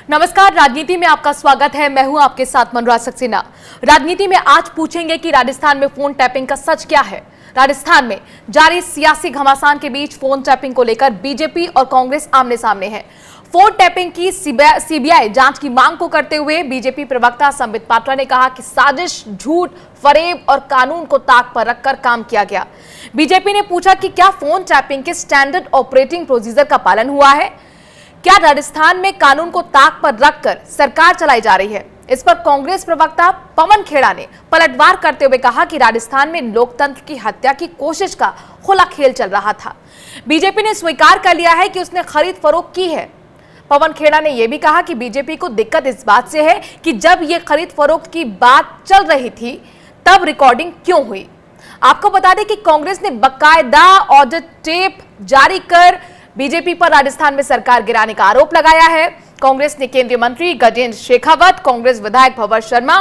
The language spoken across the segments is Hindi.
नमस्कार, राजनीति में आपका स्वागत है। मैं हूं आपके साथ मनोज सक्सेना। राजनीति में आज पूछेंगे कि राजस्थान में फोन टैपिंग का सच क्या है। राजस्थान में जारी सियासी घमासान के बीच फोन टैपिंग को लेकर बीजेपी और कांग्रेस आमने सामने है। फोन टैपिंग की सीबीआई जांच की मांग को करते हुए बीजेपी प्रवक्ता संबित पात्रा ने कहा कि साजिश, झूठ, फरेब और कानून को ताक पर रखकर काम किया गया। बीजेपी ने पूछा कि क्या फोन टैपिंग के स्टैंडर्ड ऑपरेटिंग प्रोसीजर का पालन हुआ है। क्या राजस्थान में कानून को ताक पर रखकर सरकार चलाई जा रही है। इस पर कांग्रेस प्रवक्ता पवन खेड़ा ने पलटवार करते हुए कहा कि राजस्थान में लोकतंत्र की हत्या की कोशिश का खुला खेल चल रहा था। बीजेपी ने स्वीकार कर लिया है कि उसने खरीद फरोख्त की है। पवन खेड़ा ने यह भी कहा कि बीजेपी को दिक्कत इस बात से है कि जब यह खरीद फरोख्त की बात चल रही थी तब रिकॉर्डिंग क्यों हुई। आपको बता दें कि कांग्रेस ने बकायदा ऑडिट टेप जारी कर बीजेपी पर राजस्थान में सरकार गिराने का आरोप लगाया है। कांग्रेस ने केंद्रीय मंत्री गजेंद्र शेखावत, कांग्रेस विधायक भंवर शर्मा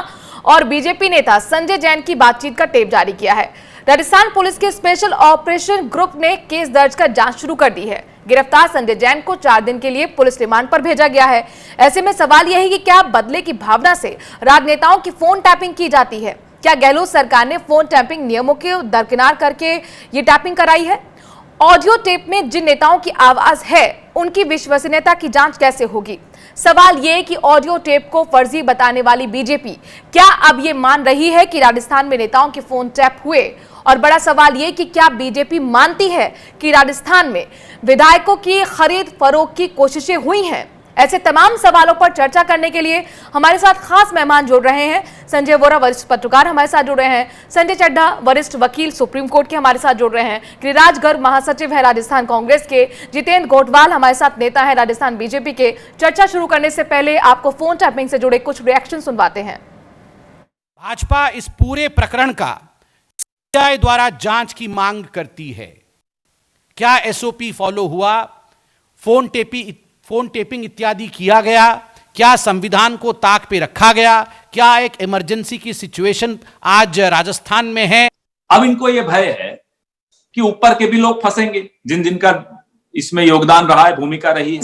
और बीजेपी नेता संजय जैन की बातचीत का टेप जारी किया है। राजस्थान पुलिस के स्पेशल ऑपरेशन ग्रुप ने केस दर्ज कर जांच शुरू कर दी है। गिरफ्तार संजय जैन को 4 दिन के लिए पुलिस रिमांड पर भेजा गया है। ऐसे में सवाल यह है कि क्या बदले की भावना से राजनेताओं की फोन टैपिंग की जाती है। क्या गहलोत सरकार ने फोन टैपिंग नियमों के दरकिनार करके ये टैपिंग कराई है। ऑडियो टेप में जिन नेताओं की आवाज है उनकी विश्वसनीयता की जांच कैसे होगी। सवाल यह कि ऑडियो टेप को फर्जी बताने वाली बीजेपी क्या अब ये मान रही है कि राजस्थान में नेताओं के फोन टैप हुए। और बड़ा सवाल यह कि क्या बीजेपी मानती है कि राजस्थान में विधायकों की खरीद फरोख्त की कोशिशें हुई हैं। ऐसे तमाम सवालों पर चर्चा करने के लिए हमारे साथ खास मेहमान जुड़ रहे हैं। संजय वोरा वरिष्ठ पत्रकार हमारे साथ जुड़ रहे हैं। संजय चड्ढा वरिष्ठ वकील सुप्रीम कोर्ट के हमारे साथ जुड़ रहे हैं। गिरिराज गर्ग महासचिव है राजस्थान कांग्रेस के। जितेंद्र गोटवाल हमारे साथ नेता है राजस्थान बीजेपी के। चर्चा शुरू करने से पहले आपको फोन टैपिंग से जुड़े कुछ रिएक्शन सुनवाते हैं। भाजपा इस पूरे प्रकरण का सीबीआई द्वारा जांच की मांग करती है। क्या एसओपी फॉलो हुआ, फोन टेपिंग इत्यादि किया गया, क्या संविधान को ताक पे रखा गया, क्या एक इमरजेंसी की सिचुएशन आज राजस्थान में है। अब इनको यह भय है कि ऊपर के भी लोग फंसेंगे जिन जिनका इसमें योगदान रहा है, भूमिका रही है।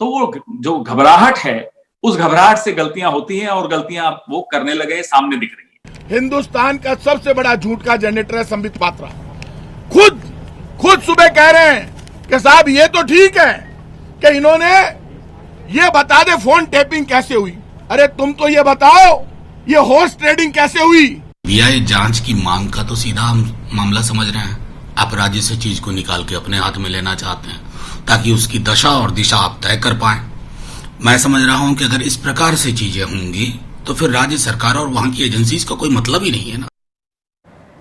तो वो जो घबराहट है, उस घबराहट से गलतियां होती हैं और गलतियां वो करने लगे, सामने दिख रही है। हिंदुस्तान का सबसे बड़ा झूठ का जनरेटर है संबित पात्रा। खुद सुबह कह रहे हैं कि साहब ये तो ठीक है कि इन्होंने ये बता दे फोन टैपिंग कैसे हुई। अरे तुम तो ये बताओ ये हॉर्स ट्रेडिंग कैसे हुई। सीबीआई जांच की मांग का तो सीधा हम मामला समझ रहे हैं। आप राज्य से चीज को निकाल के अपने हाथ में लेना चाहते हैं ताकि उसकी दशा और दिशा आप तय कर पाए। मैं समझ रहा हूं कि अगर इस प्रकार से चीजें होंगी तो फिर राज्य सरकार और वहां की एजेंसीज का कोई मतलब ही नहीं है ना।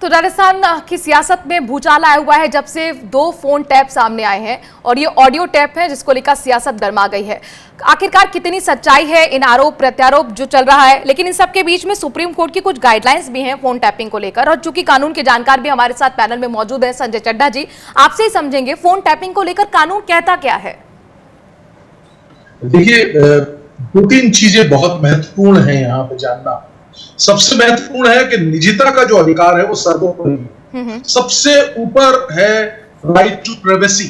तो राजस्थान की सियासत में भूचाल आया हुआ है जब से 2 फोन टैप सामने आए हैं और ये ऑडियो टैप है जिसको लेकर सियासत गर्मा गई है। आखिरकार कितनी सच्चाई है इन आरोप प्रत्यारोप जो चल रहा है। लेकिन इन सब के बीच में सुप्रीम कोर्ट की कुछ गाइडलाइंस भी हैं फोन टैपिंग को लेकर। और चूंकि कानून के जानकार भी हमारे साथ पैनल में मौजूद है संजय चड्ढा जी, आपसे ही समझेंगे फोन टैपिंग को लेकर कानून कहता क्या है। देखिए 2-3 चीजें बहुत महत्वपूर्ण है यहाँ पे जानना। सबसे महत्वपूर्ण है कि निजता का जो अधिकार है वो सर्वोपरि है। सबसे ऊपर है राइट टू प्राइवेसी,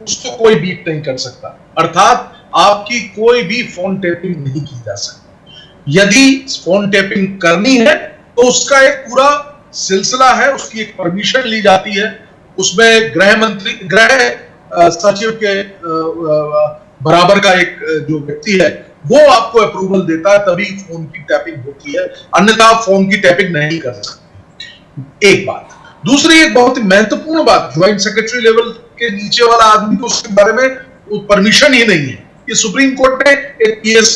उसको कोई बीट नहीं कर सकता। अर्थात आपकी कोई भी फोन टैपिंग नहीं की जा सकती। यदि फोन टैपिंग करनी है तो उसका एक पूरा सिलसिला है, उसकी एक परमिशन ली जाती है। उसमें गृह सचिव के बराबर का एक जो व्यक्ति है वो आपको अप्रूवल देता है, तभी फोन की टैपिंग होती है, अन्यथा फोन की टैपिंग नहीं कर सकते। एक बात। दूसरी एक बहुत ही महत्वपूर्ण बात, ज्वाइंट सेक्रेटरी लेवल के नीचे वाला आदमी तो उसके बारे में परमिशन ही नहीं है। ये सुप्रीम कोर्ट ने एक case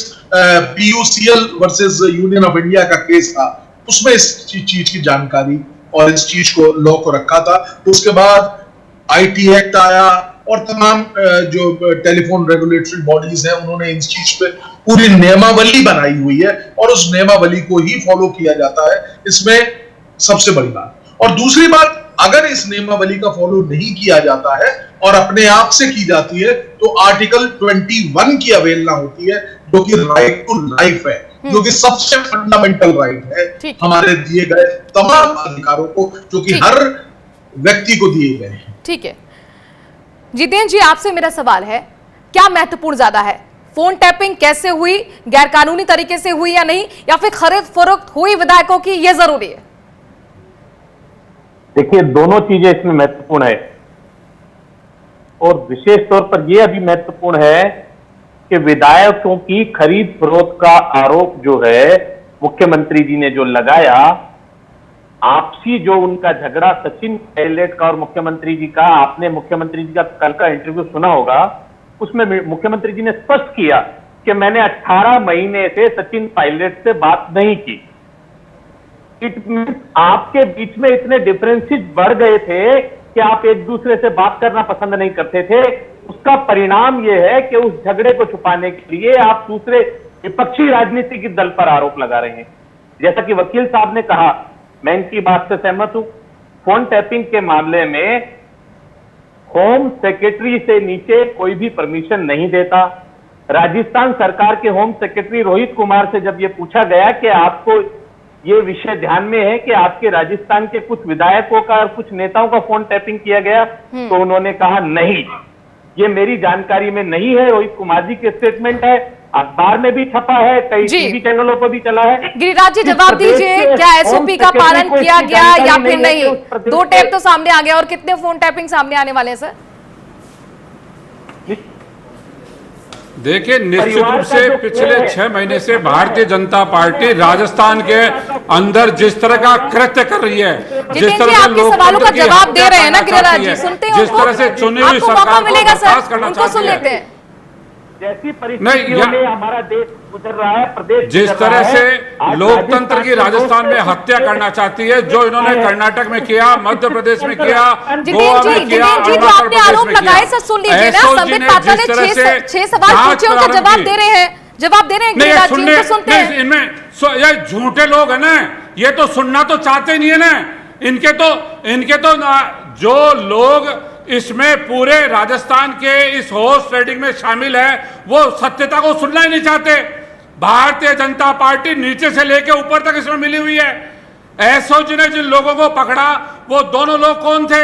PUCL versus union of India का केस था, उसमें इस चीज की जानकारी और इस चीज को लॉ को रखा था। तो उसके बाद IT एक्ट आया और तमाम जो टेलीफोन रेगुलेटरी बॉडीज हैं उन्होंने इस चीज पे पूरी नियमावली बनाई हुई है और उस नियमावली को ही फॉलो किया जाता है। इसमें सबसे बड़ी बात। और दूसरी बात, अगर इस नियमावली का फॉलो नहीं किया जाता है और अपने आप से की जाती है तो आर्टिकल 21 की अवहेलना होती है, जो कि राइट टू लाइफ है, जो कि सबसे फंडामेंटल राइट है हमारे दिए गए तमाम अधिकारों को, जो कि हर व्यक्ति को दिए गए हैं। ठीक है जितेंद्र जी, आपसे मेरा सवाल है, क्या महत्वपूर्ण ज्यादा है, फोन टैपिंग कैसे हुई, गैरकानूनी तरीके से हुई या नहीं, या फिर खरीद फरोख्त हुई विधायकों की, ये जरूरी है? देखिए, दोनों चीजें इसमें महत्वपूर्ण है और विशेष तौर पर यह अभी महत्वपूर्ण है कि विधायकों की खरीद फरोख्त का आरोप जो है मुख्यमंत्री जी ने जो लगाया, आपसी जो उनका झगड़ा सचिन पायलट का और मुख्यमंत्री जी का, आपने मुख्यमंत्री जी का कल का इंटरव्यू सुना होगा, उसमें मुख्यमंत्री जी ने स्पष्ट किया कि मैंने 18 महीने से सचिन पायलट से बात नहीं की। इट मीन्स आपके बीच में इतने डिफरेंसेस बढ़ गए थे कि आप एक दूसरे से बात करना पसंद नहीं करते थे। उसका परिणाम यह है कि उस झगड़े को छुपाने के लिए आप दूसरे विपक्षी राजनीतिक दल पर आरोप लगा रहे हैं। जैसा कि वकील साहब ने कहा, मैं इनकी बात से सहमत हूं। फोन टैपिंग के मामले में होम सेक्रेटरी से नीचे कोई भी परमिशन नहीं देता। राजस्थान सरकार के होम सेक्रेटरी रोहित कुमार से जब यह पूछा गया कि आपको ये विषय ध्यान में है कि आपके राजस्थान के कुछ विधायकों का और कुछ नेताओं का फोन टैपिंग किया गया, तो उन्होंने कहा नहीं, ये मेरी जानकारी में नहीं है। रोहित कुमार जी के स्टेटमेंट है, अखबार में भी छपा है, कई टीवी चैनलों पर भी चला है। गिरिराज जी, जवाब दीजिए, क्या एसओपी का पालन किया गया या फिर नहीं? 2 टैप तो सामने आ गया, और कितने फोन टैपिंग सामने आने वाले हैं सर? देखिए, निश्चित रूप से पिछले 6 महीने से भारतीय जनता पार्टी राजस्थान के अंदर जिस तरह का कृत्य कर रही है, जिस तरह से आपके सवालों का जवाब दे रहे हैं ना गिरिराज जी, सुनते हैं, जिस तरह से चुनी हुई सरकार को बर्खास्त करना चाहती है, जैसी परिस्थितियों में हमारा देश गुजर रहा है, प्रदेश जिस तरह से लोकतंत्र की राजस्थान में हत्या करना चाहती है, जो इन्होंने कर्नाटक में किया, मध्य प्रदेश में किया, गोवा में किया, अरुणाचल प्रदेश में किया। सुन लीजिए ना, संबित पात्रा ने 6 सवाल पूछे, उनका जवाब दे रहे हैं, जवाब दे रहे हैं गिरिराज जी, उनको सुनते हैं। इनमें ये झूठे लोग है ना, ये तो सुनना तो चाहते नहीं है ना। इनके तो जो लोग इसमें पूरे राजस्थान के इस हॉर्स ट्रेडिंग में शामिल है, वो सत्यता को सुनना ही नहीं चाहते। भारतीय जनता पार्टी नीचे से लेकर ऊपर तक इसमें मिली हुई है। एसओजी ने जिन लोगों को पकड़ा, वो दोनों लोग कौन थे?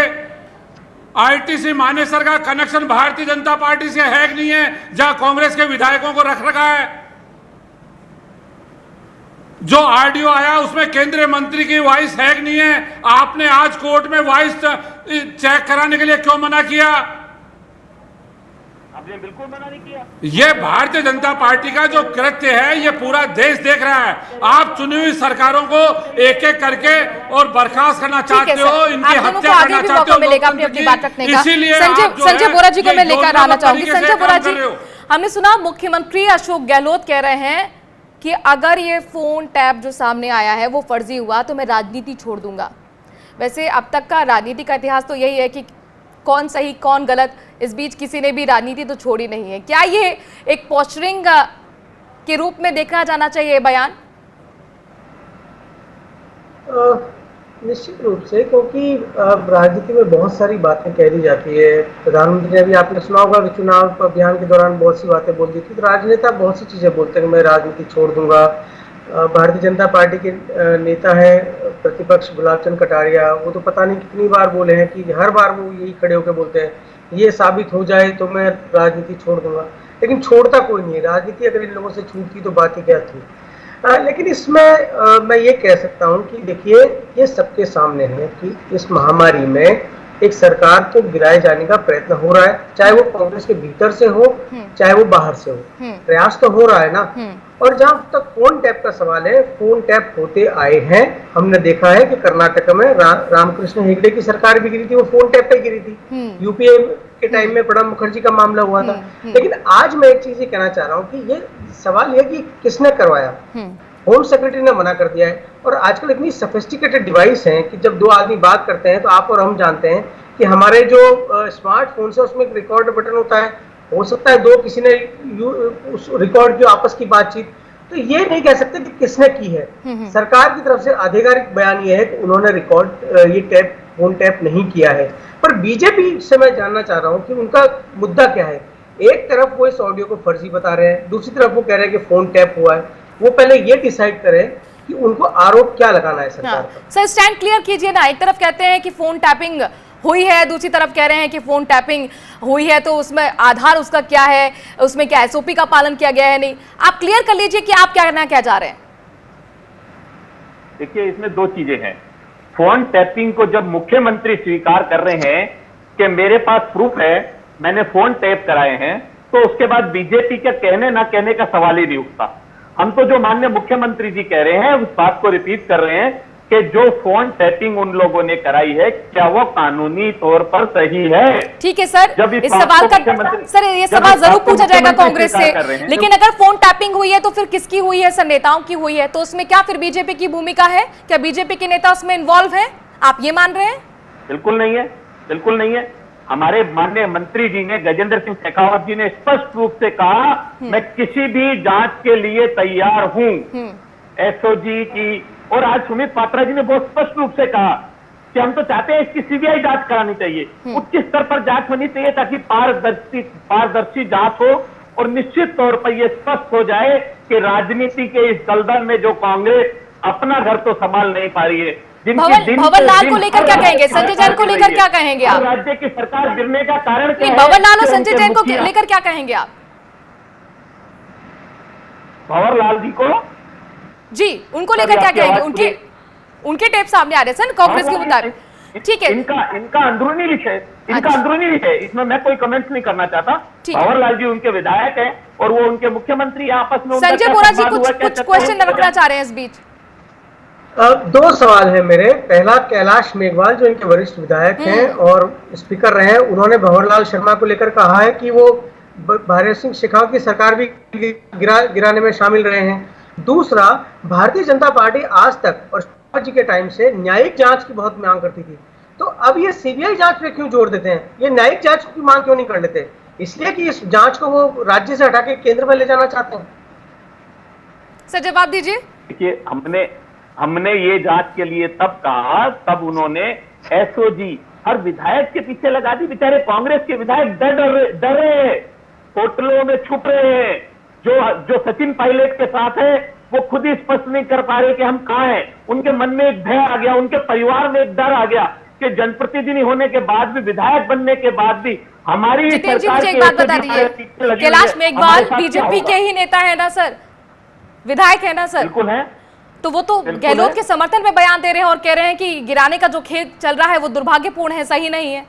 आईटीसी मानेसर का कनेक्शन भारतीय जनता पार्टी से है कि नहीं है, जहां कांग्रेस के विधायकों को रख रखा है। जो आरडीओ आया उसमें केंद्रीय मंत्री की वॉइस है कि नहीं है? आपने आज कोर्ट में वॉइस चेक कराने के लिए क्यों मना किया? आपने बिल्कुल मना नहीं किया। ये भारतीय जनता पार्टी का जो कृत्य है, ये पूरा देश देख रहा है। आप चुनी हुई सरकारों को एक एक करके और बर्खास्त करना चाहते हो, इनकी हत्या करना चाहते हो, इसीलिए संजय बोरा जी को मैं लेकर आना चाहूंगी। संजय बोरा जी, हमने सुना मुख्यमंत्री अशोक गहलोत कह रहे हैं कि अगर ये फोन टैप जो सामने आया है वो फर्जी हुआ तो मैं राजनीति छोड़ दूंगा। वैसे अब तक का राजनीति का इतिहास तो यही है कि कौन सही कौन गलत, इस बीच किसी ने भी राजनीति तो छोड़ी नहीं है। क्या ये एक पोस्चरिंग के रूप में देखा जाना चाहिए बयान? निश्चित रूप से, क्योंकि राजनीति में बहुत सारी बातें कह दी जाती है। प्रधानमंत्री ने भी, आपने सुना होगा कि चुनाव अभियान के दौरान बहुत सी बातें बोल दी थी। तो राजनेता बहुत सी चीजें बोलते हैं, मैं राजनीति छोड़ दूंगा। भारतीय जनता पार्टी के नेता है प्रतिपक्ष गुलाब चंद कटारिया, वो तो पता नहीं कितनी बार बोले हैं कि हर बार वो यही खड़े होकर बोलते हैं, ये साबित हो जाए तो मैं राजनीति छोड़ दूंगा। लेकिन छोड़ता कोई नहीं है। राजनीति अगर इन लोगों से छूटती तो बात ही क्या थी। लेकिन इसमें मैं ये कह सकता हूं कि देखिए, ये सबके सामने है कि इस महामारी में एक सरकार को गिराए जाने का प्रयत्न हो रहा है, चाहे वो कांग्रेस के भीतर से हो चाहे वो बाहर से हो, प्रयास तो हो रहा है ना। और जहां तक फोन टैप का सवाल है, फोन टैप होते आए हैं। हमने देखा है कि कर्नाटक में रामकृष्ण हेगड़े की सरकार भी गिरी थी, वो फोन टैप पे गिरी थी। यूपीए के टाइम में प्रणब मुखर्जी का मामला हुआ था। लेकिन आज मैं एक चीज ये कहना चाह रहा हूँ कि ये सवाल है कि किसने करवाया। होम सेक्रेटरी ने मना कर दिया है। और आजकल इतनी सोफिस्टिकेटेड डिवाइस हैं कि जब 2 आदमी बात करते हैं तो आप और हम जानते हैं कि हमारे जो स्मार्टफोन से उसमें एक रिकॉर्ड बटन होता है। हो सकता है 2 किसी ने उस रिकॉर्ड की आपस की बातचीत, तो ये नहीं कह सकते कि किसने की है। सरकार की तरफ से आधिकारिक बयान ये है कि उन्होंने रिकॉर्ड ये फोन टैप नहीं किया है। पर बीजेपी से मैं जानना चाह रहा हूं कि उनका मुद्दा क्या है। एक तरफ वो इस ऑडियो को फर्जी बता रहे हैं, दूसरी तरफ वो कह रहे हैं कि फोन टैप हुआ है। वो पहले ये डिसाइड करें कि उनको आरोप क्या लगाना है सरकार पर। सर, स्टैंड क्लियर कीजिए ना। एक तरफ कहते हैं कि फोन टैपिंग हुई है, दूसरी तरफ कह रहे हैं कि फोन टैपिंग हुई है, तो उसमें आधार उसका क्या है, उसमें क्या एसओपी का पालन किया गया है नहीं। आप क्लियर कर लीजिए कि आप क्या चाह रहे हैं। देखिए, इसमें दो चीजें हैं। फोन टैपिंग को जब मुख्यमंत्री स्वीकार कर रहे हैं कि मेरे पास प्रूफ है, मैंने फोन टैप कराए हैं, तो उसके बाद बीजेपी के कहने ना कहने का सवाल ही नहीं उठता। हम तो जो माननीय मुख्यमंत्री जी कह रहे हैं उस बात को रिपीट कर रहे हैं कि जो फोन टैपिंग उन लोगों ने कराई है, क्या वो कानूनी तौर पर सही है? ठीक है सर, जब इस सवाल का सर ये सवाल जरूर पूछा जाएगा कांग्रेस से, लेकिन अगर फोन टैपिंग हुई है तो फिर किसकी हुई है? सर, नेताओं की हुई है, तो उसमें क्या फिर बीजेपी की भूमिका है? क्या बीजेपी के नेता उसमें इन्वॉल्व है? आप ये मान रहे हैं? बिल्कुल नहीं है, बिल्कुल नहीं है। हमारे माननीय मंत्री जी ने, गजेंद्र सिंह शेखावत जी ने स्पष्ट रूप से कहा, मैं किसी भी जांच के लिए तैयार हूं, एसओजी की। और आज सुमित पात्रा जी ने बहुत स्पष्ट रूप से कहा कि हम तो चाहते हैं इसकी सीबीआई जांच करानी चाहिए, उच्च स्तर पर जांच होनी चाहिए, ताकि पारदर्शी जांच हो और निश्चित तौर पर यह स्पष्ट हो जाए कि राजनीति के इस दलदल में जो कांग्रेस अपना घर तो संभाल नहीं पा रही है। भवन लाल को लेकर क्या कहेंगे? संजय जैन को लेकर क्या कहेंगे आप? राज्य की सरकार गिरने का कारण क्या है? भवन लाल और संजय जैन को लेकर क्या कहेंगे आप? भंवर लाल जी को जी, उनको लेकर क्या कहेंगे? उनके टेप सामने आ रहे हैं सर कांग्रेस के मुताबिक। ठीक है, इनका अंदरूनी विषय, अंदरूनी विषय, इसमें मैं कोई कमेंट्स नहीं करना चाहता। भंवर लाल जी उनके विधायक हैं और वो उनके मुख्यमंत्री आपस में। संजय बोरा जी कुछ क्वेश्चन रखना चाह रहे हैं इस बीच। दो सवाल है मेरे। पहला, कैलाश मेघवाल जो इनके वरिष्ठ विधायक हैं और स्पीकर रहे हैं, उन्होंने भंवरलाल शर्मा को लेकर कहा है कि वो भारत सिंह शेखावत की सरकार भी गिराने में शामिल रहे हैं। दूसरा, भारतीय जनता पार्टी आज तक और शर्मा जी के टाइम से न्यायिक जांच की बहुत मांग करती थी, तो अब ये सीबीआई जांच पे क्यों जोर देते हैं? ये न्यायिक जांच की मांग क्यों नहीं कर लेते? इसलिए कि इस जांच को वो राज्य से हटा के केंद्र में ले जाना चाहते हैं। सर, जवाब दीजिए। देखिए, हमने ये जांच के लिए तब कहा, तब उन्होंने एसओजी हर विधायक के पीछे लगा दी। बेचारे कांग्रेस के विधायक डरे, होटलों में छुप रहे हैं। जो सचिन पायलट के साथ है वो खुद ही स्पष्ट नहीं कर पा रहे कि हम कहां हैं। उनके मन में एक भय आ गया, उनके परिवार में एक डर आ गया कि जनप्रतिनिधि होने के बाद भी, विधायक बनने के बाद भी हमारी जितेंद्र जी, मुझे एक बात बता दीजिए, कैलाश मेघवाल बीजेपी के ही नेता है ना सर, विधायक है ना सर? बिल्कुल है। तो वो तो गहलोत के समर्थन में बयान दे रहे हैं और कह रहे हैं कि गिराने का जो खेल चल रहा है वो दुर्भाग्यपूर्ण है, सही नहीं है।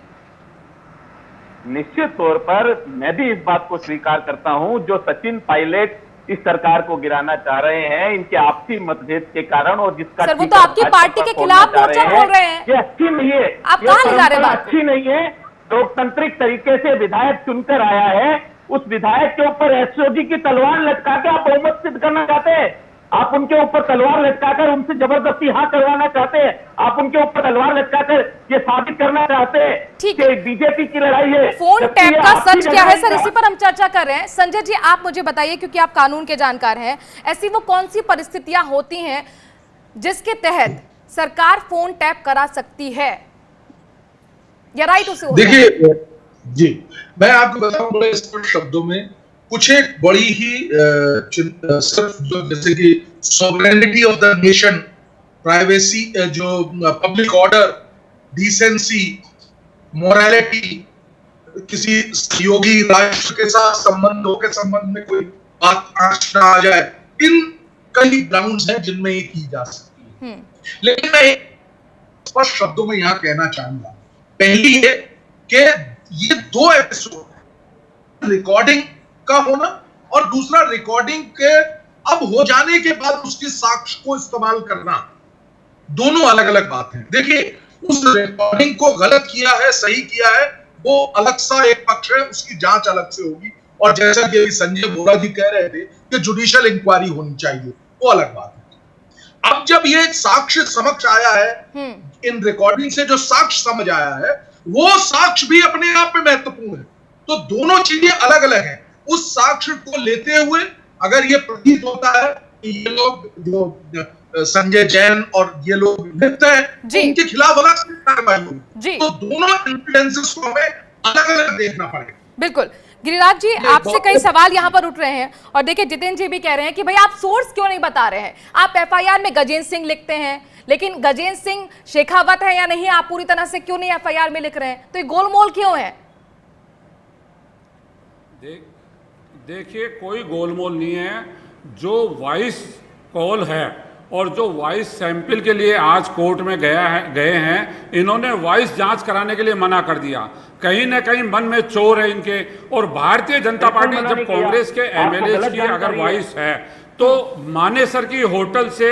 निश्चित तौर पर मैं भी इस बात को स्वीकार करता हूं, जो सचिन पायलट इस सरकार को गिराना चाह रहे हैं इनके आपसी मतभेद के कारण, और जिसका सर वो तो आपकी पार्टी के खिलाफ मोर्चा खोल रहे हैं। ये अच्छी नहीं है। आप कहां ले जा रहे हैं बात? अच्छी नहीं है। लोकतांत्रिक तरीके से विधायक चुनकर आया है, उस विधायक के ऊपर एसओजी की तलवार लटका के आप बहुमत सिद्ध करना चाहते हैं। आप उनके ऊपर तलवार लटकाकर उनसे जबरदस्ती हाँ करवाना चाहते हैं। आप उनके ऊपर तलवार लटकाकर ये साबित करना चाहते हैं कि बीजेपी की लड़ाई है। फोन टैप का सच क्या है सर, इसी पर हम चर्चा कर रहे हैं। संजय जी, आप मुझे बताइए, क्योंकि आप कानून के जानकार हैं, ऐसी वो कौन सी परिस्थितियां होती हैं जिसके तहत सरकार फोन टैप करा सकती है या राइट उसे? देखिए जी, मैं आपको बताऊं बड़े स्पष्ट शब्दों में, कुछ एक बड़ी ही सिर्फ जो जैसे कि sovereignty of the nation, privacy, जो पब्लिक ऑर्डर, डिसेंसी, मोरालिटी, किसी सहयोगी राष्ट्र के साथ संबंधों के संबंध में कोई बात आंच ना आ जाए, इन कई ग्राउंड्स हैं जिनमें ये की जा सकती है। लेकिन मैं स्पष्ट शब्दों में यहां कहना चाहूंगा, पहली है कि ये दो एपिसोड, रिकॉर्डिंग का होना और दूसरा रिकॉर्डिंग के अब हो जाने के बाद उसके साक्ष्य को इस्तेमाल करना, दोनों अलग अलग बात हैं। देखिए, उस रिकॉर्डिंग को गलत किया है, सही किया है, वो अलग सा एक पक्ष है, उसकी जांच अलग से होगी। और जैसा कि अभी संजय बोरा जी कह रहे थे कि जुडिशियल इंक्वायरी होनी चाहिए, वो अलग बात है। अब जब ये साक्ष्य समक्ष आया है, इन रिकॉर्डिंग से जो साक्ष्य समझ आया है, वो साक्ष्य भी अपने आप में महत्वपूर्ण है। तो दोनों चीजें अलग अलग हैं। उस साक्ष्य को लेते हुए अगर ये प्रतीत होता है कि ये लोग जो संजय जैन और ये लोग लिप्त हैं, उनके खिलाफ अलग से कार्रवाई होगी। तो दोनों एविडेंसेस को हमें अलग अलग देखना पड़ेगा। बिल्कुल। गिरिराज जी, आपसे कई सवाल यहाँ पर उठ रहे हैं और देखिए जितेंद्र जी भी कह रहे हैं कि भाई आप सोर्स क्यों नहीं बता रहे हैं? आप एफआईआर में गजेंद्र सिंह लिखते हैं, लेकिन गजेंद्र सिंह शेखावत है या नहीं, आप पूरी तरह से क्यों नहीं एफआईआर में लिख रहे हैं? तो ये गोलमोल क्यों है? देखिए, कोई गोलमोल नहीं है। जो वॉइस कॉल है और जो वॉइस सैंपल के लिए आज कोर्ट में गए हैं, इन्होंने वॉइस जांच कराने के लिए मना कर दिया। कहीं ना कहीं मन में चोर है इनके। और भारतीय जनता पार्टी जब कांग्रेस के एमएलए की अगर वॉइस है तो मानेसर की होटल से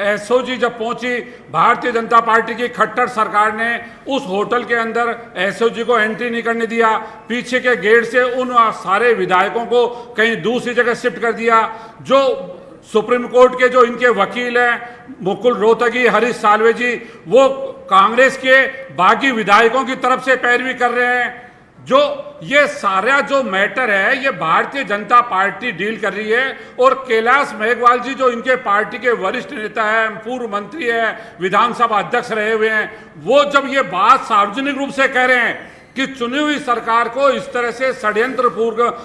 एसओजी जब पहुंची, भारतीय जनता पार्टी की खट्टर सरकार ने उस होटल के अंदर एसओजी को एंट्री नहीं करने दिया। पीछे के गेट से उन सारे विधायकों को कहीं दूसरी जगह शिफ्ट कर दिया। जो सुप्रीम कोर्ट के जो इनके वकील हैं, मुकुल रोहतगी, हरीश साल्वे जी, वो कांग्रेस के बागी विधायकों की तरफ से पैरवी कर रहे हैं। जो ये सारा जो मैटर है ये भारतीय जनता पार्टी डील कर रही है। और कैलाश मेघवाल जी जो इनके पार्टी के वरिष्ठ नेता है, पूर्व मंत्री है, विधानसभा अध्यक्ष रहे हुए हैं, वो जब ये बात सार्वजनिक रूप से कह रहे हैं कि चुनी हुई सरकार को इस तरह से षड्यंत्र पूर्व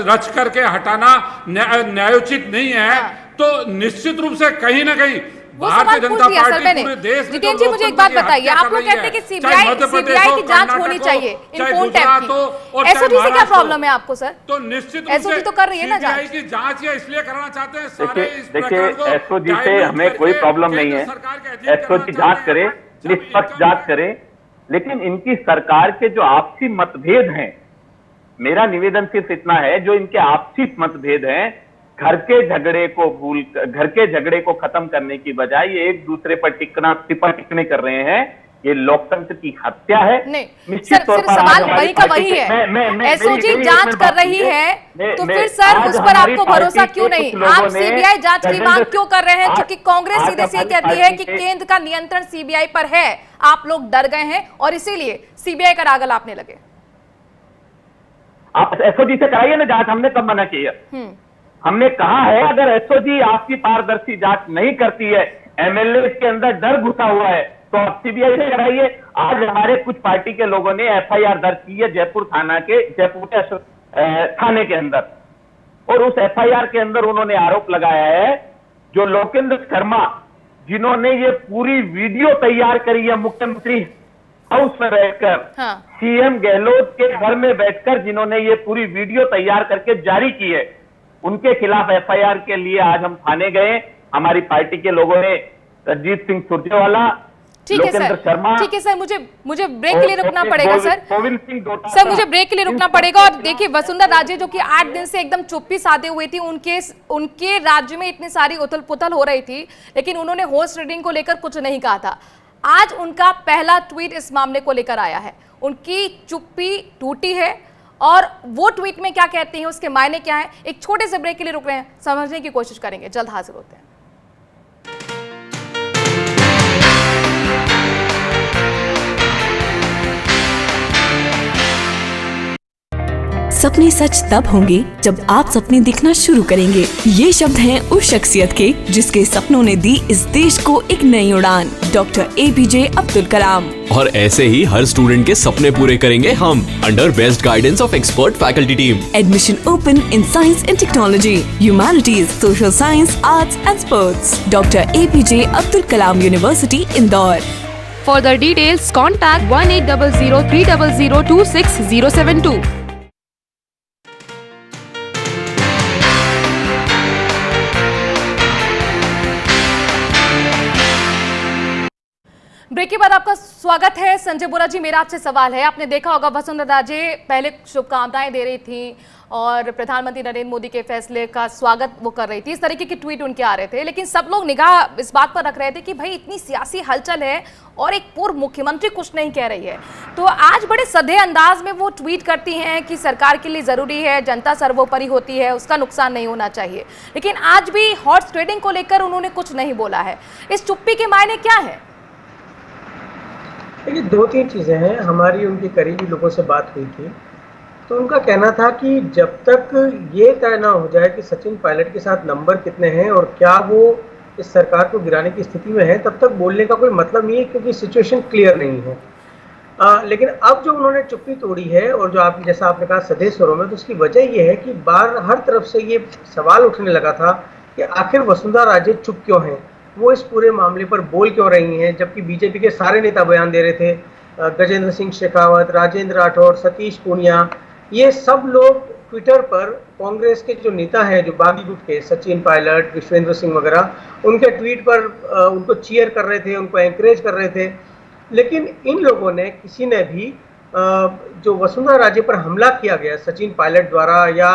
रच करके हटाना न्यायोचित नहीं है, तो निश्चित रूप से कहीं ना कहीं भारतीय जनता पार्टी पूरे देश में। जितेंद्र जी, मुझे एक बात बताइए, आप लोग कहते हैं कि सीबीआई की जांच होनी चाहिए इन फोन टैप की। एसओजी से क्या प्रॉब्लम है आपको सर? तो निश्चित एसओजी तो कर रही है ना सीबीआई की जांच, या इसलिए कराना चाहते हैं सारे इस देखिए, प्रकरण को। एसओजी से हमें कोई प्रॉब्लम नहीं है। एसओजी जांच करे, निष्पक्ष जांच करे, लेकिन इनकी सरकार के जो आपसी मतभेद हैं, मेरा निवेदन सिर्फ इतना है, जो इनके आपसी मतभेद हैं, घर के झगड़े को खत्म करने की बजाय ये एक दूसरे पर टिकने कर रहे हैं। ये लोकतंत्र की हत्या है। नहीं सर, सवाल वही का वही है। एसओजी जांच कर रही है तो फिर सर उस पर आपको भरोसा क्यों नहीं? आप सीबीआई जांच की मांग क्यों कर रहे हैं? क्योंकि कांग्रेस सीधे सीधे कहती है कि केंद्र का नियंत्रण सीबीआई पर है। आप लोग डर गए हैं और इसीलिए सीबीआई का राग लापने लगे। आप एसओजी से कराइए ना जांच, हमने कब मना किया? हमने कहा है अगर एसओजी आपकी पारदर्शी जांच नहीं करती है, एमएलए के अंदर डर घुसा हुआ है, तो आप सीबीआई से कराइए। आज हमारे कुछ पार्टी के लोगों ने एफआईआर दर्ज की है जयपुर थाने के अंदर, और उस एफआईआर के अंदर उन्होंने आरोप लगाया है जो लोकेंद्र शर्मा, जिन्होंने ये पूरी वीडियो तैयार करी है मुख्यमंत्री हाउस में बैठकर, सीएम गहलोत के घर में बैठकर जिन्होंने ये पूरी वीडियो तैयार करके जारी की है, उनके खिलाफ एफआईआर के लिए आज हम थाने गए। हमारी पार्टी के लोगों ने रणजीत सिंह सुरजेवाला, लोकेंद्र शर्मा। ठीक है सर, मुझे ब्रेक के लिए रुकना पड़ेगा सर, मुझे ब्रेक के लिए रुकना पड़ेगा। और देखिए, वसुंधरा राजे जो कि 8 दिन से एकदम चुप्पी साधे हुए थी, उनके राज्य में इतनी सारी उथल पुथल हो रही थी, लेकिन उन्होंने हॉर्स ट्रेडिंग को लेकर कुछ नहीं कहा था। आज उनका पहला ट्वीट इस मामले को लेकर आया है। उनकी चुप्पी टूटी है और वो ट्वीट में क्या कहते हैं, उसके मायने क्या है। एक छोटे से ब्रेक के लिए रुक रहे हैं, समझने की कोशिश करेंगे, जल्द हाजिर होते हैं। सपने सच तब होंगे जब आप सपने दिखना शुरू करेंगे। ये शब्द हैं उस शख्सियत के जिसके सपनों ने दी इस देश को एक नई उड़ान, डॉक्टर एपीजे अब्दुल कलाम। और ऐसे ही हर स्टूडेंट के सपने पूरे करेंगे हम, under best guidance of expert faculty team. Admission open in science and technology, humanities, social science, arts and sports. Doctor APJ Abdul Kalam university, Indore. For the details contact 1800-300-26072। Break के बाद आपका स्वागत है। संजय बोरा जी, मेरा आपसे सवाल है। आपने देखा होगा वसुंधरा राजे पहले शुभकामनाएं दे रही थी और प्रधानमंत्री नरेंद्र मोदी के फैसले का स्वागत वो कर रही थी, इस तरीके के ट्वीट उनके आ रहे थे, लेकिन सब लोग निगाह इस बात पर रख रहे थे कि भाई इतनी सियासी हलचल है और एक पूर्व मुख्यमंत्री कुछ नहीं कह रही है। तो आज बड़े सधे अंदाज में वो ट्वीट करती हैं कि सरकार के लिए जरूरी है, जनता सर्वोपरि होती है, उसका नुकसान नहीं होना चाहिए, लेकिन आज भी हॉर्स ट्रेडिंग को लेकर उन्होंने कुछ नहीं बोला है। इस चुप्पी के मायने क्या है? देखिए, 2-3 चीज़ें हैं। हमारी उनके करीबी लोगों से बात हुई थी तो उनका कहना था कि जब तक ये तय ना हो जाए कि सचिन पायलट के साथ नंबर कितने हैं और क्या वो इस सरकार को गिराने की स्थिति में है, तब तक बोलने का कोई मतलब नहीं है, क्योंकि सिचुएशन क्लियर नहीं है। लेकिन अब जो उन्होंने चुप्पी तोड़ी है और जो आप जैसा आपने कहा सधे स्वरों में, तो उसकी वजह ये है कि हर तरफ से ये सवाल उठने लगा था कि आखिर वसुंधरा राजे चुप क्यों हैं। वो इस पूरे मामले पर बोल क्यों रही हैं, जबकि बीजेपी के सारे नेता बयान दे रहे थे। गजेंद्र सिंह शेखावत, राजेंद्र राठौड़, सतीश पूनिया, ये सब लोग ट्विटर पर कांग्रेस के जो नेता हैं, जो बागी गुट के, सचिन पायलट, विश्वेंद्र सिंह वगैरह, उनके ट्वीट पर उनको चीयर कर रहे थे, उनको एंकरेज कर रहे थे। लेकिन इन लोगों ने, किसी ने भी जो वसुंधरा राजे पर हमला किया गया सचिन पायलट द्वारा या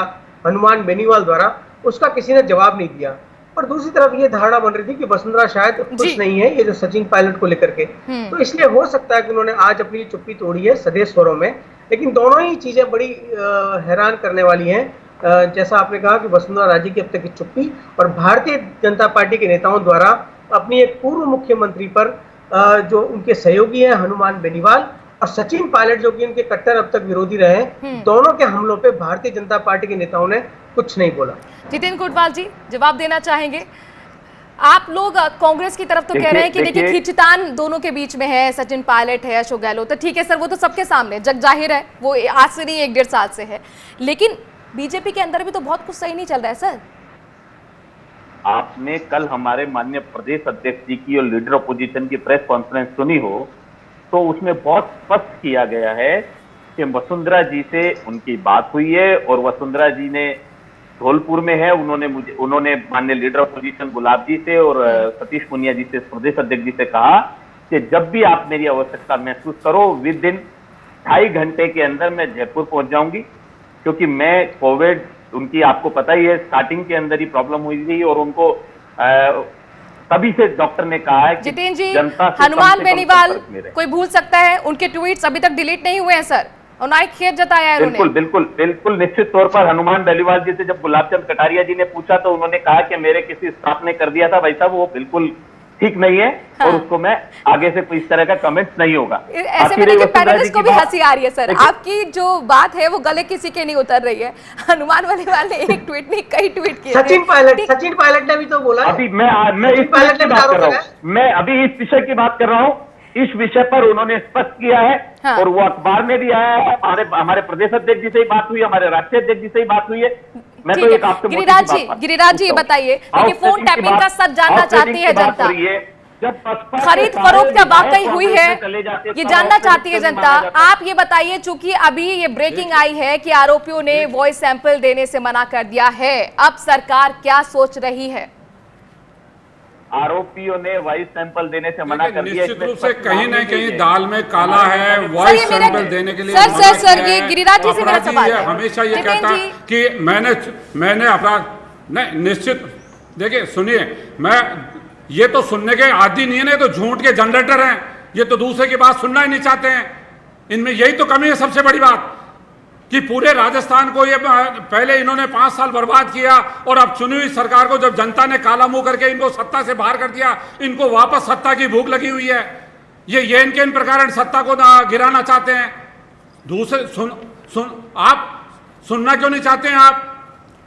हनुमान बेनीवाल द्वारा, उसका किसी ने जवाब नहीं दिया। और दूसरी तरफ ये धारणा बन रही थी कि वसुंधरा शायद खुश नहीं है ये जो सचिन पायलट को लेकर के, तो इसलिए हो सकता है कि उन्होंने आज अपनी चुप्पी तोड़ी है सदैव स्वरों में। लेकिन दोनों ही चीजें बड़ी हैरान करने वाली हैं। जैसा आपने कहा कि वसुंधरा राजे की अब तक की चुप्पी और भारतीय जनता पार्टी के नेताओं द्वारा अपनी एक पूर्व मुख्यमंत्री पर जो उनके सहयोगी हैं हनुमान बेनीवाल और सचिन पायलट जो कि उनके कट्टर अब तक विरोधी रहे, दोनों के हमलों पे भारतीय जनता पार्टी के नेताओं ने कुछ नहीं बोला। जितेंद्र कोटवाल जी जवाब देना चाहेंगे? आप लोग कांग्रेस की तरफ तो कह रहे हैं कि देखिए खींचतान दोनों के बीच में है, सचिन पायलट है, अशोक गहलोत, तो ठीक है सर, वो तो सबके सामने जग जाहिर है, वो आज से नहीं 1-1.5 साल से है। लेकिन बीजेपी के अंदर भी तो बहुत कुछ सही नहीं चल रहा है सर। आपने कल हमारे माननीय प्रदेश अध्यक्ष जी की और लीडर ऑपोजिशन की प्रेस कॉन्फ्रेंस सुनी हो तो उसमें बहुत स्पष्ट किया गया है कि वसुंधरा जी से उनकी बात हुई है और वसुंधरा जी ने धौलपुर में है, उन्होंने माननीय लीडर ऑपोजिशन गुलाब जी से और सतीश पूनिया जी से, प्रदेश अध्यक्ष जी से कहा कि जब भी आप मेरी आवश्यकता महसूस करो विद इन 2.5 घंटे के अंदर मैं जयपुर पहुंच जाऊंगी, क्योंकि मैं कोविड, उनकी आपको पता ही है स्टार्टिंग के अंदर ही प्रॉब्लम हुई थी और उनको तभी से डॉक्टर ने कहा है कि जितेंद्र जी, हनुमान बेनीवाल कोई भूल सकता है, उनके ट्वीट्स अभी तक डिलीट नहीं हुए हैं सर, और ना ही खेद जताया है उन्होंने। बिल्कुल निश्चित तौर पर हनुमान बेनीवाल जी से जब गुलाबचंद कटारिया जी ने पूछा तो उन्होंने कहा कि मेरे किसी स्टाफ ने कर दिया था, भाई साहब वो बिल्कुल ठीक नहीं है। हाँ। और उसको मैं आगे से कोई इस तरह का कमेंट्स नहीं होगा। ऐसे में देखिए पैनलिस्ट को भी हंसी आ रही है सर, आपकी जो बात है वो गले किसी के नहीं उतर रही है। हनुमान बेनीवाल ने एक ट्वीट नहीं कई ट्वीट किए। सचिन पायलट ने भी तो बोला। अभी मैं इस विषय की बात कर रहा हूँ, मैं अभी इस विषय की बात कर रहा हूँ। इस विषय पर उन्होंने स्पष्ट किया है। हाँ। और वो अखबार में भी आया है, हमारे प्रदेश अध्यक्ष जी से ही बात हुई, हमारे राष्ट्रीय अध्यक्ष जी से ही बात हुई है। मैं तो एक आपसे गिरिराज जी बताइए, देखिए फोन टैपिंग का सच जानना चाहती है जनता, खरीद फरोख्त क्या वाकई हुई है ये जानना चाहती है जनता। आप ये बताइए, चूंकि अभी ये ब्रेकिंग आई है कि आरोपियों ने वॉइस सैंपल देने से मना कर दिया है, अब सरकार क्या सोच रही है? आरोपियों ने वॉइस सैंपल देने से मना कर दिया, निश्चित रूप से कहीं न कहीं दाल में काला है। वॉइस सैंपल देने के लिए सर ये गिरिराज जी से मेरा सवाल है। हमेशा ये कहता कि मैंने अपराध नहीं, निश्चित देखिए सुनिए, मैं ये तो सुनने के आदि नहीं है ना, तो झूठ के जनरेटर हैं, ये तो दूसरे की बात सुनना ही नहीं चाहते हैं। इनमें यही तो कमी है सबसे बड़ी बात, कि पूरे राजस्थान को ये पहले इन्होंने 5 साल बर्बाद किया और अब चुनी हुई सरकार को जब जनता ने काला मुंह करके इनको सत्ता से बाहर कर दिया, इनको वापस सत्ता की भूख लगी हुई है। ये इनके इन प्रकार सत्ता को गिराना चाहते हैं। दूसरे आप सुनना क्यों नहीं चाहते हैं?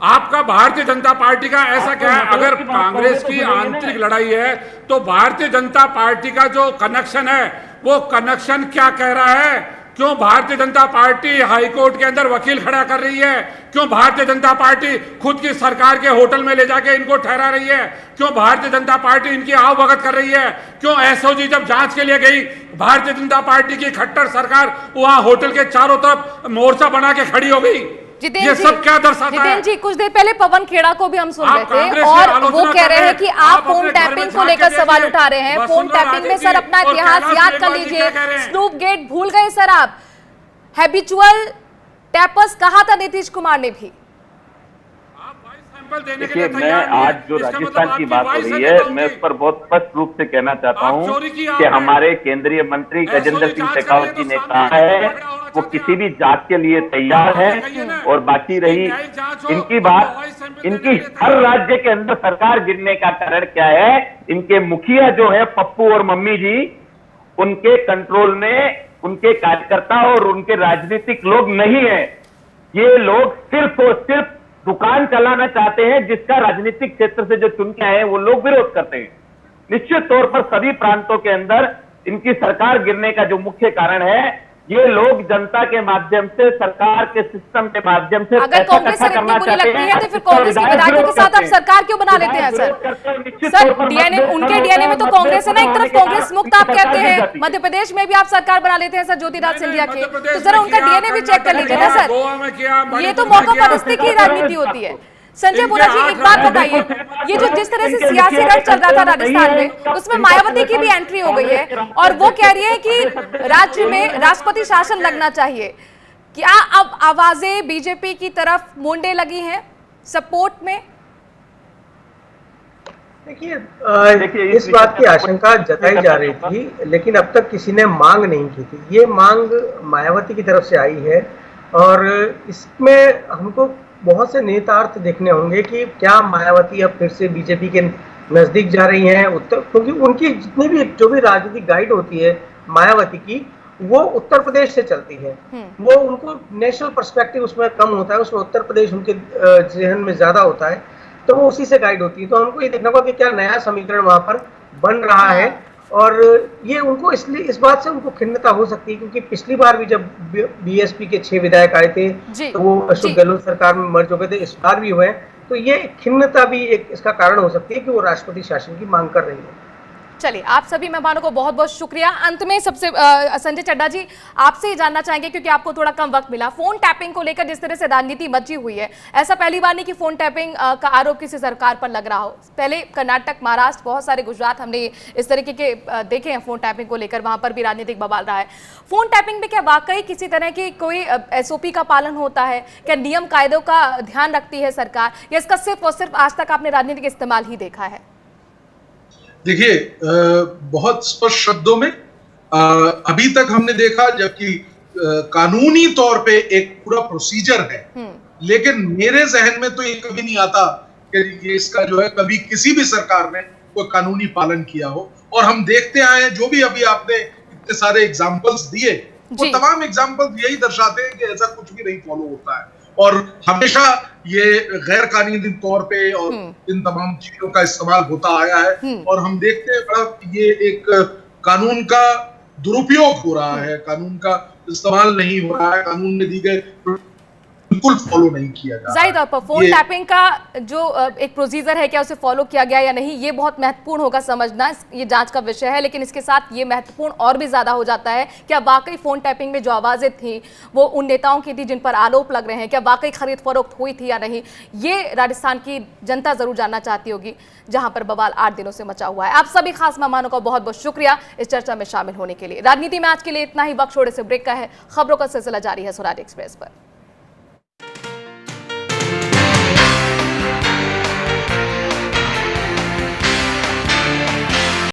आपका भारतीय जनता पार्टी का ऐसा क्या है? अगर कांग्रेस की आंतरिक लड़ाई है तो भारतीय जनता पार्टी का जो कनेक्शन है वो कनेक्शन क्या कह रहा है? क्यों भारतीय जनता पार्टी हाईकोर्ट के अंदर वकील खड़ा कर रही है? क्यों भारतीय जनता पार्टी खुद की सरकार के होटल में ले जाके इनको ठहरा रही है? क्यों भारतीय जनता पार्टी इनकी आवभगत कर रही है? क्यों एसओजी जब जांच के लिए गई, भारतीय जनता पार्टी की खट्टर सरकार वहां होटल के चारों तरफ मोर्चा बना के खड़ी हो गई? ये सब क्या दर्शाता है? जितेंद्र जी, कुछ देर पहले पवन खेड़ा को भी हम सुन रहे थे और वो कह रहे हैं कि आप फोन टैपिंग को लेकर सवाल उठा रहे हैं। फोन टैपिंग में सर अपना इतिहास याद कर लीजिए, स्नूप गेट भूल गए सर आप? हैबिचुअल टैपर्स कहा था नीतीश कुमार ने भी। देखिए, मैं आज जो राजस्थान की बात हो रही है मैं उस पर बहुत स्पष्ट रूप से कहना चाहता हूं कि हमारे केंद्रीय मंत्री गजेंद्र सिंह शेखावत जी ने कहा है वो किसी भी जांच के लिए तैयार है। और बाकी रही इनकी बात, इनकी हर राज्य के अंदर सरकार गिरने का कारण क्या है? इनके मुखिया जो है पप्पू और मम्मी जी, उनके कंट्रोल में उनके कार्यकर्ता और उनके राजनीतिक लोग नहीं है। ये लोग सिर्फ और सिर्फ दुकान चलाना चाहते हैं जिसका राजनीतिक क्षेत्र से जो चुन के आए हैं वो लोग विरोध करते हैं। निश्चित तौर पर सभी प्रांतों के अंदर इनकी सरकार गिरने का जो मुख्य कारण है ये लोग जनता के माध्यम से, सरकार के सिस्टम के माध्यम से अगर कांग्रेस सर इतनी बुरी लगती है तो फिर कांग्रेस के विधायकों के साथ आप सरकार क्यों बना लेते हैं सर डीएनए, उनके डीएनए में तो कांग्रेस है ना, एक तरफ कांग्रेस मुक्त आप कहते हैं, मध्य प्रदेश में भी आप सरकार बना लेते हैं सर ज्योतिरादित्य सिंधिया के, तो जरा उनका डीएनए भी चेक कर लीजिए ना सर, ये तो मौका परस्ती की राजनीति होती है। संजय बोरा जी, एक बात बताइए, ये जो जिस तरह से सियासी रण चल रहा था राजस्थान में, उसमें मायावती की भी एंट्री हो गई है और वो कह रही है कि राज्य में राष्ट्रपति शासन लगना चाहिए। क्या अब आवाजें बीजेपी की तरफ मुंडे लगी हैं सपोर्ट में? देखिए इस बात की आशंका जताई जा रही थी, लेकिन अब तक किसी ने मांग नहीं की थी। ये मांग मायावती की तरफ से आई है और इसमें हमको बहुत से नेतार्थ देखने होंगे कि क्या मायावती अब फिर से बीजेपी के नजदीक जा रही हैं उत्तर, क्योंकि उनकी जितनी भी जो भी राजनीतिक गाइड होती है मायावती की, वो उत्तर प्रदेश से चलती है। वो उनको नेशनल पर्सपेक्टिव उसमें कम होता है, उसमें उत्तर प्रदेश उनके जहन में ज्यादा होता है, तो वो उसी से गाइड होती है। तो हमको ये देखना होगा कि क्या नया समीकरण वहां पर बन रहा है, और ये उनको इसलिए इस बात से उनको खिन्नता हो सकती है क्योंकि पिछली बार भी जब बीएसपी के 6 विधायक आए थे तो वो अशोक गहलोत सरकार में मर्ज हो गए थे, इस बार भी हुए, तो ये खिन्नता भी एक इसका कारण हो सकती है कि वो राष्ट्रपति शासन की मांग कर रही है। चलिए, आप सभी मेहमानों को बहुत बहुत शुक्रिया। अंत में सबसे संजय चड्ढा जी, आपसे ही जानना चाहेंगे क्योंकि आपको थोड़ा कम वक्त मिला, फोन टैपिंग को लेकर जिस तरह से राजनीति मची हुई है, ऐसा पहली बार नहीं कि फोन टैपिंग का आरोप किसी सरकार पर लग रहा हो। पहले कर्नाटक, महाराष्ट्र, बहुत सारे गुजरात हमने इस तरीके के देखे हैं फोन टैपिंग को लेकर, वहां पर भी राजनीतिक बवाल रहा है। फोन टैपिंग में क्या वाकई किसी तरह की कोई एसओपी का पालन होता है? क्या नियम कायदों का ध्यान रखती है सरकार, या इसका सिर्फ और सिर्फ आज तक आपने राजनीतिक इस्तेमाल ही देखा है? देखिए, बहुत स्पष्ट शब्दों में अभी तक हमने देखा, जबकि कानूनी तौर पे एक पूरा प्रोसीजर है, लेकिन मेरे जहन में तो ये कभी नहीं आता कि ये इसका जो है कभी किसी भी सरकार ने कोई कानूनी पालन किया हो। और हम देखते आए हैं, जो भी अभी आपने इतने सारे एग्जाम्पल्स दिए, वो तमाम एग्जाम्पल्स यही दर्शाते हैं कि ऐसा कुछ भी नहीं फॉलो होता है और हमेशा ये गैर कानूनी तौर पे और इन तमाम चीजों का इस्तेमाल होता आया है। और हम देखते हैं बड़ा ये एक कानून का दुरुपयोग हो रहा है, कानून का इस्तेमाल नहीं हो रहा है, कानून में दी गई बिल्कुल फॉलो नहीं किया जा रहा है। जाहिर तौर पर फोन टैपिंग का जो एक प्रोसीजर है, क्या उसे फॉलो किया गया या नहीं, ये बहुत महत्वपूर्ण होगा समझना, ये जांच का विषय है। लेकिन इसके साथ ये महत्वपूर्ण और भी ज्यादा हो जाता है, क्या वाकई फोन टैपिंग में जो आवाजें थी वो उन नेताओं की थी जिन पर आरोप लग रहे हैं, क्या वाकई खरीद फरोख्त हुई थी या नहीं, ये राजस्थान की जनता जरूर जानना चाहती होगी, जहां पर बवाल 8 दिनों से मचा हुआ है। आप सभी खास मेहमानों का बहुत बहुत शुक्रिया इस चर्चा में शामिल होने के लिए। राजनीति में आज के लिए इतना ही, वक्त छोड़े से ब्रेक का है। खबरों का सिलसिला जारी है स्वराज एक्सप्रेस पर।